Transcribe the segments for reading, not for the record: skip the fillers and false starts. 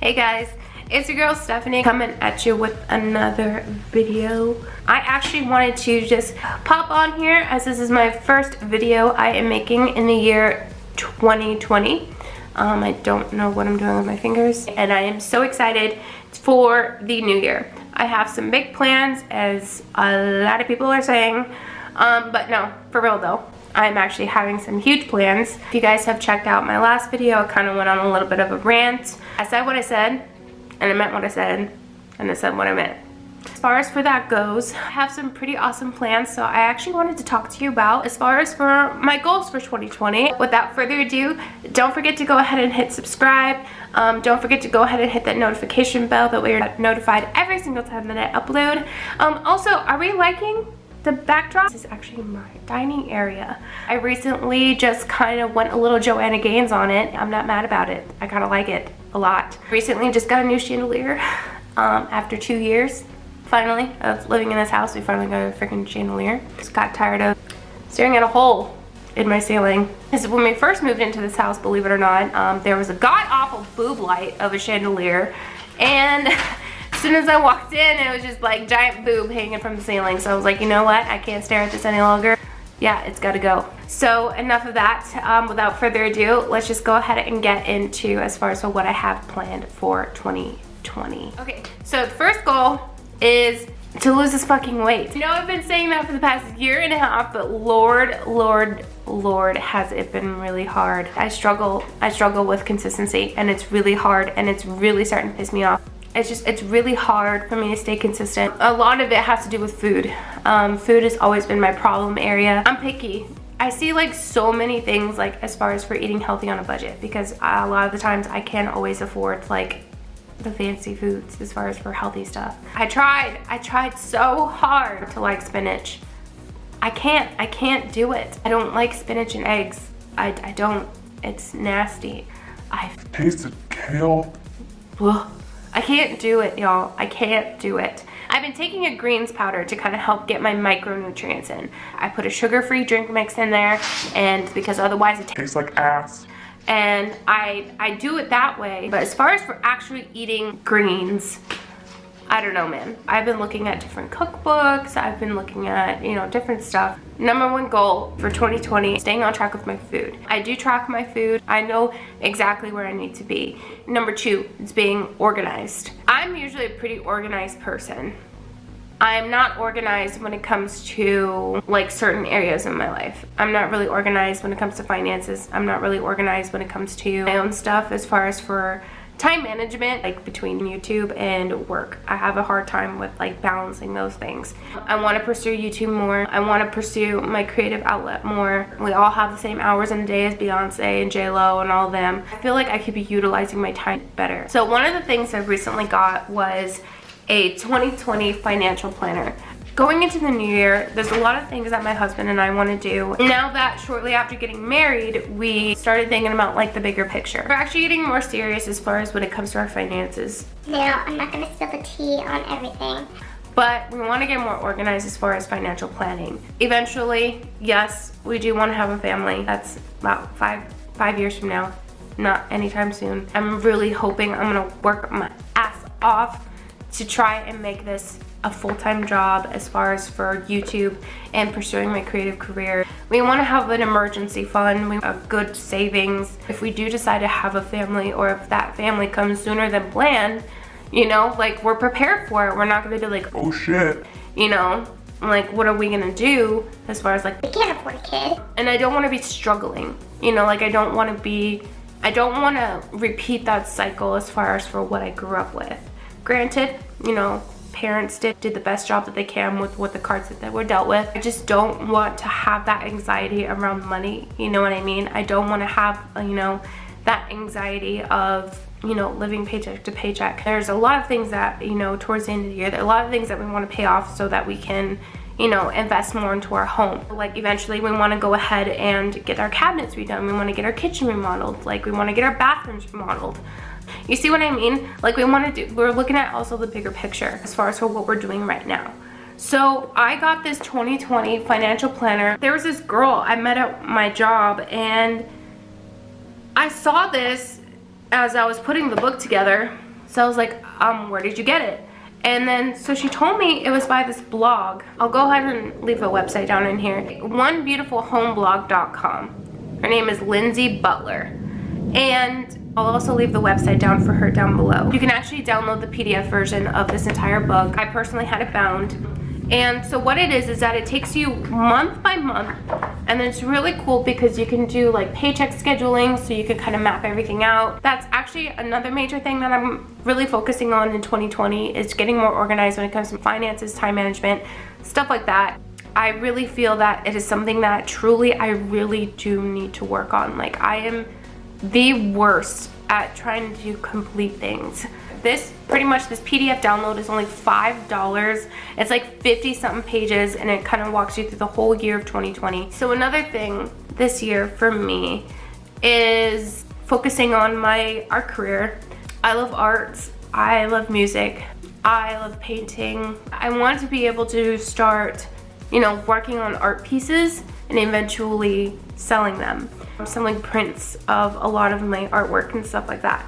Hey guys, it's your girl Stephanie coming at you with another video. I actually wanted to just pop on here as this is my first video I am making in the year 2020. I don't know what I'm doing with my fingers, and I am so excited for the new year. I have some big plans, as a lot of people are saying, but no, for real though. I'm actually having some huge plans. If you guys have checked out my last video, I kind of went on a little bit of a rant. I said what I said, and I meant what I said, and I said what I meant. As far as for that goes, I have some pretty awesome plans, so I actually wanted to talk to you about as far as for my goals for 2020. Without further ado, don't forget to go ahead and hit subscribe. Don't forget to go ahead and hit that notification bell, that way you're notified every single time that I upload. Also, are we liking the backdrop? This is actually my dining area. I recently just kind of went a little Joanna Gaines on it. I'm not mad about it. I kind of like it a lot. Recently just got a new chandelier after 2 years. Finally, of living in this house, we finally got a freaking chandelier. Just got tired of staring at a hole in my ceiling. Because when we first moved into this house, believe it or not, there was a god-awful boob light of a chandelier, and as soon as I walked in, it was just like giant boob hanging from the ceiling. So I was like, you know what? I can't stare at this any longer. Yeah, it's gotta go. So enough of that. Without further ado, let's just go ahead and get into as far as what I have planned for 2020. Okay, so the first goal is to lose this fucking weight. I know I've been saying that for the past year and a half, but Lord, has it been really hard. I struggle with consistency, and it's really hard, and it's really starting to piss me off. It's really hard for me to stay consistent. A lot of it has to do with food. Food has always been my problem area. I'm picky. I see like so many things like as far as for eating healthy on a budget, because a lot of the times I can't always afford like the fancy foods as far as for healthy stuff. I tried so hard to like spinach. I can't do it. I don't like spinach and eggs. I don't. It's nasty. I've tasted kale. Ugh. I can't do it, y'all. I can't do it. I've been taking a greens powder to kind of help get my micronutrients in. I put a sugar-free drink mix in there, and because otherwise it tastes like ass. And I do it that way. But as far as for actually eating greens, I don't know, man. I've been looking at different cookbooks. I've been looking at, you know, different stuff. Number one goal for 2020, staying on track with my food. I do track my food. I know exactly where I need to be. Number two is being organized. I'm usually a pretty organized person. I'm not organized when it comes to like certain areas in my life. I'm not really organized when it comes to finances. I'm not really organized when it comes to my own stuff as far as for time management, like between YouTube and work. I have a hard time with like balancing those things. I want to pursue YouTube more. I want to pursue my creative outlet more. We all have the same hours in a day as Beyonce and J-Lo and all of them. I feel like I could be utilizing my time better. So one of the things I recently got was a 2020 financial planner. Going into the new year, there's a lot of things that my husband and I want to do. Now that shortly after getting married, we started thinking about like the bigger picture. We're actually getting more serious as far as when it comes to our finances. Now, I'm not going to spill the tea on everything, but we want to get more organized as far as financial planning. Eventually, yes, we do want to have a family. That's about five years from now, not anytime soon. I'm really hoping I'm going to work my ass off to try and make this a full-time job as far as for YouTube and pursuing my creative career. We want to have an emergency fund. We have good savings. If we do decide to have a family, or if that family comes sooner than planned, you know, like we're prepared for it. We're not going to be like, oh shit, you know, like what are we going to do as far as like, we can't afford a kid. And I don't want to be struggling, you know, like I don't want to repeat that cycle as far as for what I grew up with. Granted, you know, parents did the best job that they can with what the cards that they were dealt with. I just don't want to have that anxiety around money, you know what I mean? I don't want to have, you know, that anxiety of, you know, living paycheck to paycheck. There's a lot of things that, you know, towards the end of the year, there are a lot of things that we want to pay off so that we can, you know, invest more into our home. Like eventually we want to go ahead and get our cabinets redone. We want to get our kitchen remodeled. Like we want to get our bathrooms remodeled. You see what I mean? Like we're looking at also the bigger picture as far as for what we're doing right now. So I got this 2020 financial planner. There was this girl I met at my job, and I saw this as I was putting the book together, So I was like, where did you get it? And then, so she told me it was by this blog. I'll go ahead and leave a website down in here. onebeautifulhomeblog.com. Her name is Lindsay Butler. And I'll also leave the website down for her down below. You can actually download the PDF version of this entire book. I personally had it bound. And so what it is that it takes you month by month, and it's really cool because you can do like paycheck scheduling, so you can kind of map everything out. That's actually another major thing that I'm really focusing on in 2020 is getting more organized when it comes to finances, time management, stuff like that. I really feel that it is something that truly I really do need to work on. Like, I am the worst at trying to complete things. This PDF download is only $5. It's like 50 something pages, and it kind of walks you through the whole year of 2020. So another thing this year for me is focusing on my art career. I love arts, I love music, I love painting. I want to be able to start, you know, working on art pieces and eventually selling them. I'm selling prints of a lot of my artwork and stuff like that.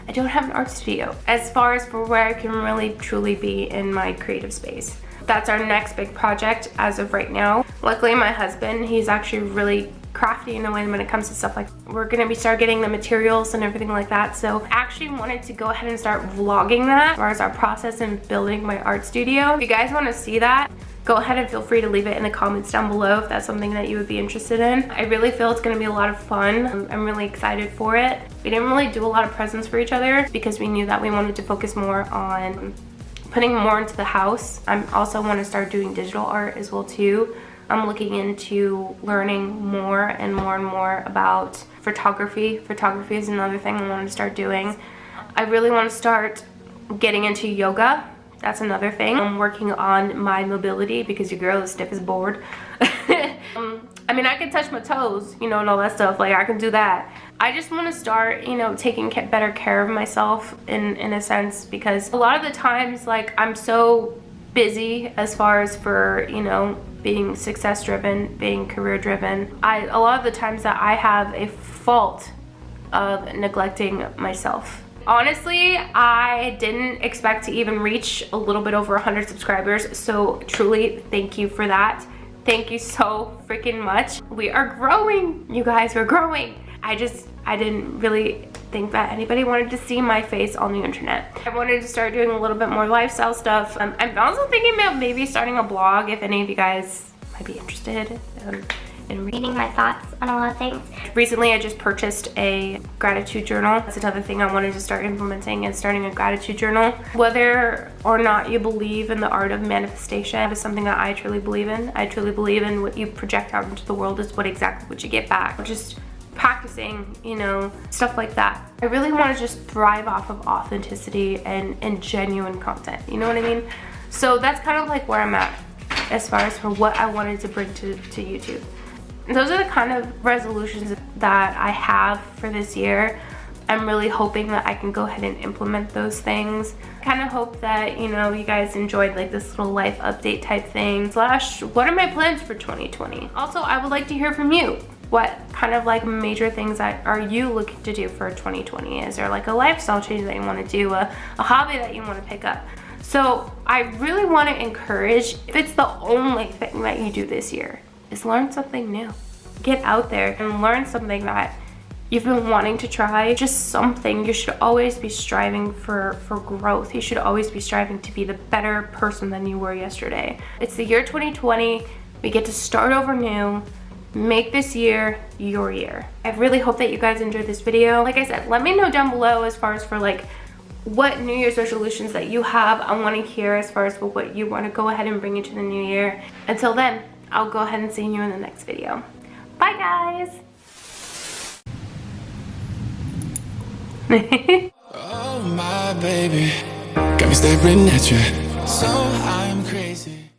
I don't have an art studio as far as for where I can really truly be in my creative space. That's our next big project as of right now. Luckily, my husband, he's actually really crafty in a way when it comes to stuff like we're gonna start getting the materials and everything like that. So I actually wanted to go ahead and start vlogging that as far as our process in building my art studio. If you guys want to see that, go ahead and feel free to leave it in the comments down below if that's something that you would be interested in. I really feel it's gonna be a lot of fun. I'm really excited for it. We didn't really do a lot of presents for each other because we knew that we wanted to focus more on putting more into the house. I also want to start doing digital art as well too. I'm looking into learning more and more about photography. Photography is another thing I want to start doing. I really want to start getting into yoga. That's another thing. I'm working on my mobility because your girl is stiff as a board. I mean, I can touch my toes, you know, and all that stuff. Like, I can do that. I just want to start, you know, taking better care of myself in a sense, because a lot of the times, like, I'm so busy as far as for, you know, being success driven, being career driven. A lot of the times that I have a fault of neglecting myself. Honestly, I didn't expect to even reach a little bit over 100 subscribers, so truly thank you for that. Thank you so freaking much. We are growing, you guys, we're growing. I didn't really think that anybody wanted to see my face on the internet. I wanted to start doing a little bit more lifestyle stuff. I'm also thinking about maybe starting a blog if any of you guys might be interested in reading my thoughts on a lot of things. Recently, I just purchased a gratitude journal. That's another thing I wanted to start implementing, is starting a gratitude journal. Whether or not you believe in the art of manifestation, that is something that I truly believe in. I truly believe in what you project out into the world is exactly what you get back. Just practicing, you know, stuff like that. I really want to just thrive off of authenticity and genuine content. You know what I mean? So that's kind of like where I'm at as far as for what I wanted to bring to YouTube. Those are the kind of resolutions that I have for this year. I'm really hoping that I can go ahead and implement those things. I kind of hope that, you know, you guys enjoyed like this little life update type thing. Slash, what are my plans for 2020? Also, I would like to hear from you. What kind of like major things are you looking to do for 2020? Is there like a lifestyle change that you want to do, a hobby that you want to pick up? So I really want to encourage, if it's the only thing that you do this year, is learn something new. Get out there and learn something that you've been wanting to try. Just something. You should always be striving for growth. You should always be striving to be the better person than you were yesterday. It's the year 2020. We get to start over new. Make this year your year. I really hope that you guys enjoyed this video. Like I said, let me know down below as far as for like what New Year's resolutions that you have. I want to hear as far as for what you want to go ahead and bring into the new year. Until then, I'll go ahead and see you in the next video. Bye guys! Oh my baby, got me staring at you, so I'm crazy.